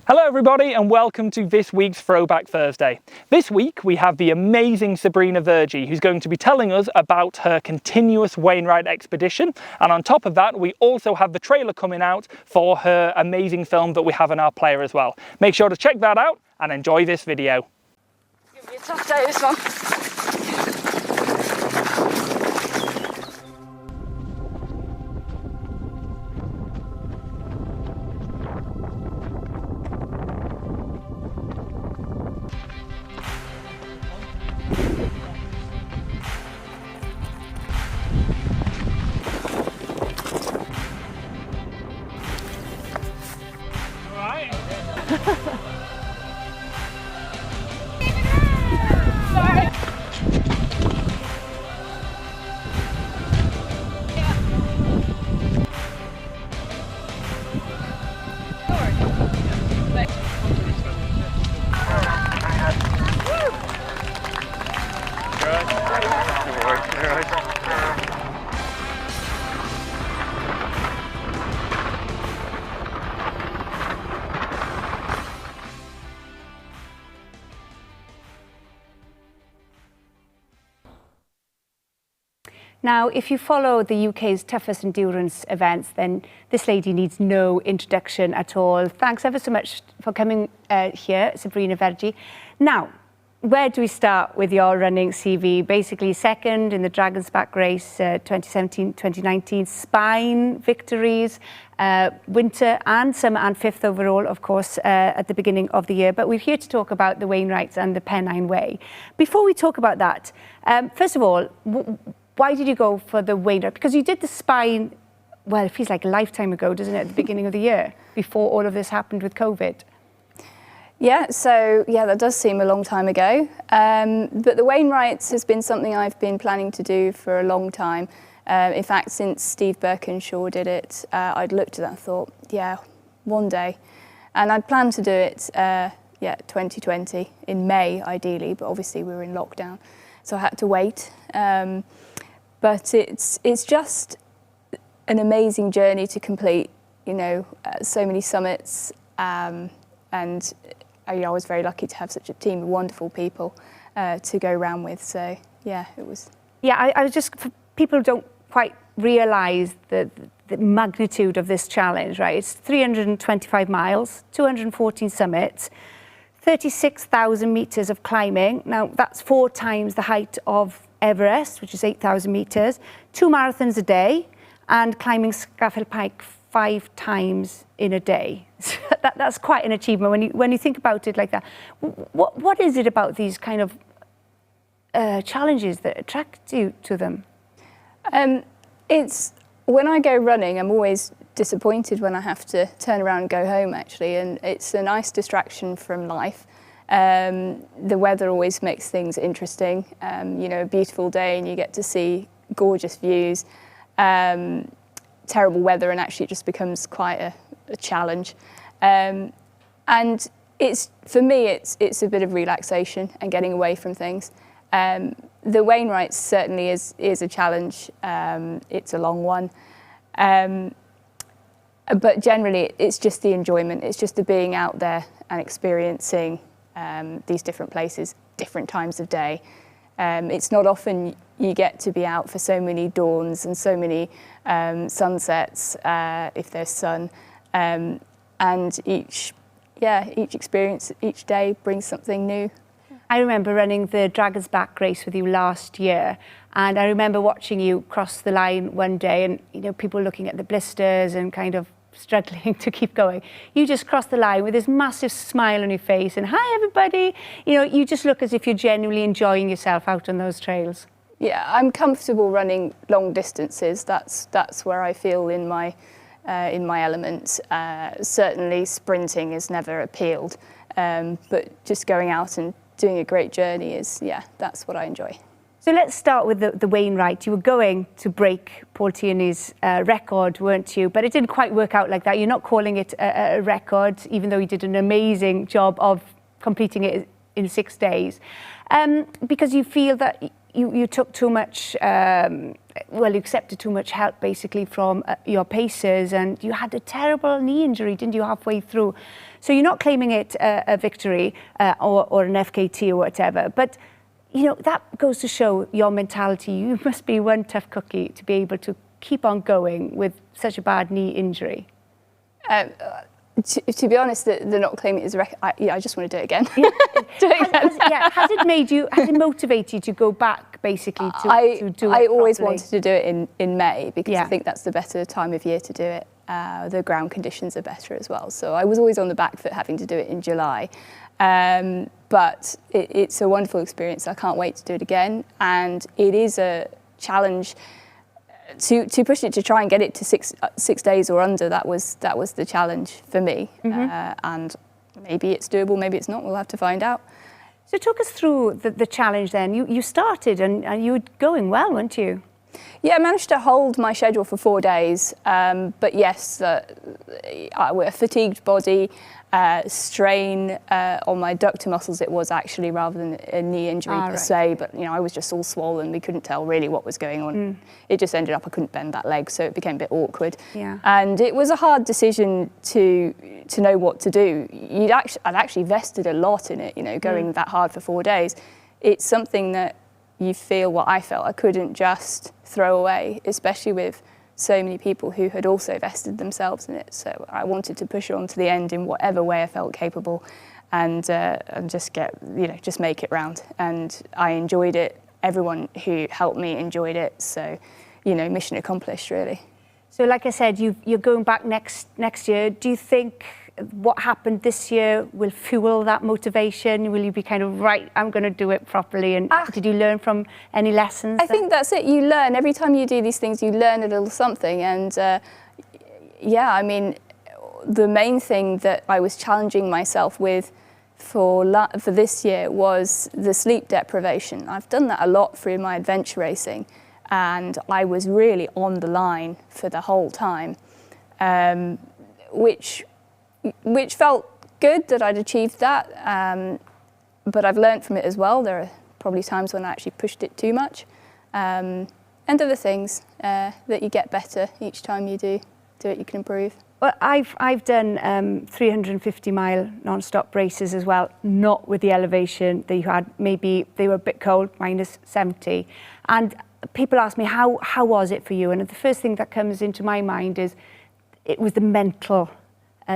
Hello everybody and welcome to this week's Throwback Thursday. This week we have the amazing Sabrina Verjee who's going to be telling us about her continuous Wainwright expedition, and on top of that we also have the trailer coming out for her amazing film that we have in our player as well. Make sure to check that out and enjoy this video. It's gonna be a tough day, this one. Now, if you follow the UK's toughest endurance events, then this lady needs no introduction at all. Thanks ever so much for coming here, Sabrina Verjee. Now, where do we start with your running CV? Basically second in the Dragon's Back race 2017-2019, Spine victories, winter and summer, and fifth overall, of course, at the beginning of the year. But we're here to talk about the Wainwrights and the Pennine Way. Before we talk about that, first of all, why did you go for the Wainwright? Because you did the Spine, well, it feels like a lifetime ago, doesn't it, at the beginning of the year, before all of this happened with COVID? Yeah, so yeah, that does seem a long time ago. But the Wainwrights has been something I've been planning to do for a long time. In fact, since Steve Birkinshaw did it, I'd looked at that and thought, yeah, one day. And I'd planned to do it, 2020, in May ideally, but obviously we were in lockdown, so I had to wait. But it's just an amazing journey to complete, you know, so many summits, and I was very lucky to have such a team of wonderful people to go around with. So yeah, it was. Yeah, I was just, people don't quite realise the magnitude of this challenge, right? It's 325 miles, 214 summits, 36,000 metres of climbing. Now that's 4 times the height of Everest, which is 8,000 metres, 2 marathons a day, and climbing Scafell Pike 5 times in a day. That's quite an achievement when you think about it like that. What is it about these kind of challenges that attract you to them? It's when I go running, I'm always disappointed when I have to turn around and go home, actually, and it's a nice distraction from life. The weather always makes things interesting. You know, a beautiful day and you get to see gorgeous views. Terrible weather and actually it just becomes quite a challenge. And it's, for me, it's a bit of relaxation and getting away from things. The Wainwrights certainly is a challenge. It's a long one. But generally it's just the enjoyment. It's just the being out there and experiencing these different places, different times of day. It's not often you get to be out for so many dawns and so many sunsets, if there's sun. And each experience, each day brings something new. I remember running the Dragon's Back race with you last year, and I remember watching you cross the line one day and, you know, people looking at the blisters and kind of struggling to keep going. You just crossed the line with this massive smile on your face and, hi everybody. You know, you just look as if you're genuinely enjoying yourself out on those trails. Yeah, I'm comfortable running long distances. That's where I feel in my element. Certainly sprinting has never appealed, but just going out and doing a great journey is, yeah, that's what I enjoy. So let's start with the Wainwright. You were going to break Paul Tierney's record, weren't you? But it didn't quite work out like that. You're not calling it a record, even though you did an amazing job of completing it in 6 days, because you feel that you took too much, well, you accepted too much help basically from your pacers, and you had a terrible knee injury, didn't you, halfway through? So you're not claiming it a victory or an FKT or whatever, but you know, that goes to show your mentality. You must be one tough cookie to be able to keep on going with such a bad knee injury. To be honest, they're not claiming it as a record. I just want to do it again. Yeah. Do it again. Has it motivated you to go back basically to do it I always properly? wanted to do it in May because Yeah. I think that's the better time of year to do it. The ground conditions are better as well. So I was always on the back foot having to do it in July. But it's a wonderful experience. I can't wait to do it again. And it is a challenge to push it, to try and get it to six days or under. That was the challenge for me. And maybe it's doable, maybe it's not. We'll have to find out. So talk us through the challenge then. You started and you were going well, weren't you? Yeah, I managed to hold my schedule for 4 days. But yes, a fatigued body, strain on my adductor muscles it was actually, rather than a knee injury per se. But you know, I was just all swollen. We couldn't tell really what was going on. It just ended up I couldn't bend that leg, so it became a bit awkward. Yeah. And it was a hard decision to know what to do. I'd actually vested a lot in it. You know, going that hard for 4 days. It's something that you feel what I felt I couldn't just throw away, especially with so many people who had also vested themselves in it. So I wanted to push it on to the end in whatever way I felt capable, and just just make it round. And I enjoyed it. Everyone who helped me enjoyed it. So, you know, mission accomplished, really. So like I said, you're going back next year. Do you think what happened this year will fuel that motivation? Will you be kind of, right, I'm going to do it properly? And did you learn from any lessons? I think that's it. You learn. Every time you do these things, you learn a little something. And yeah, I mean, the main thing that I was challenging myself with for this year was the sleep deprivation. I've done that a lot through my adventure racing, and I was really on the line for the whole time, which felt good that I'd achieved that, but I've learned from it as well. There are probably times when I actually pushed it too much, and other things that you get better each time you do it, you can improve. Well, I've done 350-mile non-stop races as well, not with the elevation that you had. Maybe they were a bit cold, minus 70. And people ask me, how was it for you? And the first thing that comes into my mind is it was the mental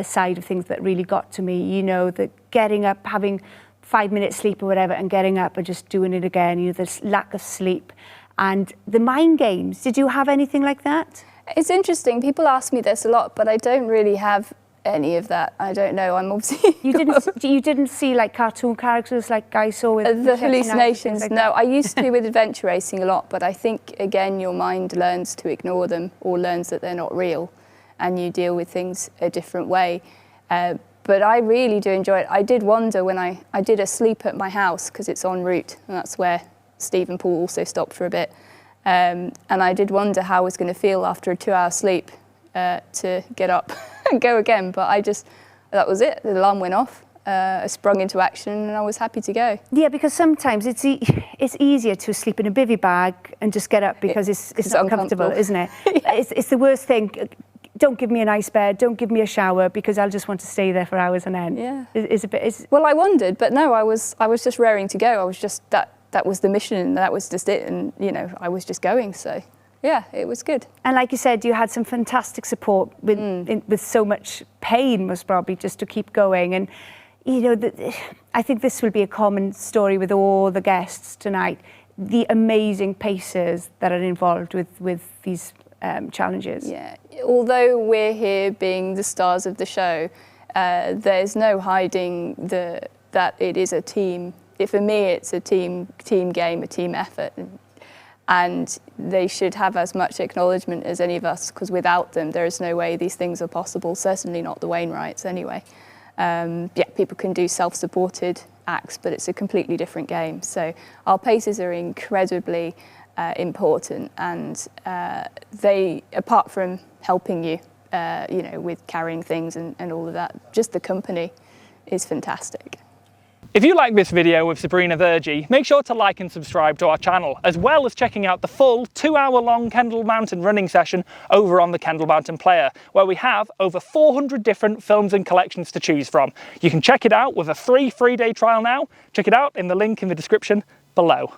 side of things that really got to me. You know, the getting up, having 5 minutes sleep or whatever, and getting up and just doing it again. You know, this lack of sleep. And the mind games, did you have anything like that? It's interesting. People ask me this a lot, but I don't really have any of that. I don't know. I'm obviously you didn't see like cartoon characters like I saw with the hallucinations. Like no, I used to with adventure racing a lot, but I think again your mind learns to ignore them, or learns that they're not real, and you deal with things a different way. But I really do enjoy it. I did wonder when I did a sleep at my house, because it's en route, and that's where Steve and Paul also stopped for a bit. And I did wonder how I was going to feel after a 2-hour sleep to get up and go again. But that was it. The alarm went off. I sprung into action and I was happy to go. Yeah, because sometimes it's easier to sleep in a bivvy bag and just get up because it's not comfortable, isn't it? Yeah. It's the worst thing. Don't give me a nice bed, don't give me a shower, because I'll just want to stay there for hours on end. Yeah. Well, I wondered, but no, I was just raring to go. I was just that was the mission, and that was just it, and you know, I was just going. So yeah, it was good. And like you said, you had some fantastic support with so much pain, was probably just to keep going. And you know, I think this will be a common story with all the guests tonight. The amazing pacers that are involved with these challenges. Yeah, although we're here being the stars of the show, there's no hiding that it is a team. For me, it's a team game, a team effort, and they should have as much acknowledgement as any of us, because without them, there is no way these things are possible. Certainly not the Wainwrights, anyway. Yeah, people can do self-supported acts, but it's a completely different game. So our paces are incredibly important, and they, apart from helping you, you know, with carrying things and all of that, just the company is fantastic. If you like this video with Sabrina Verjee, make sure to like and subscribe to our channel, as well as checking out the full 2-hour-long Kendal Mountain running session over on the Kendal Mountain Player, where we have over 400 different films and collections to choose from. You can check it out with a free 3-day trial now. Check it out in the link in the description below.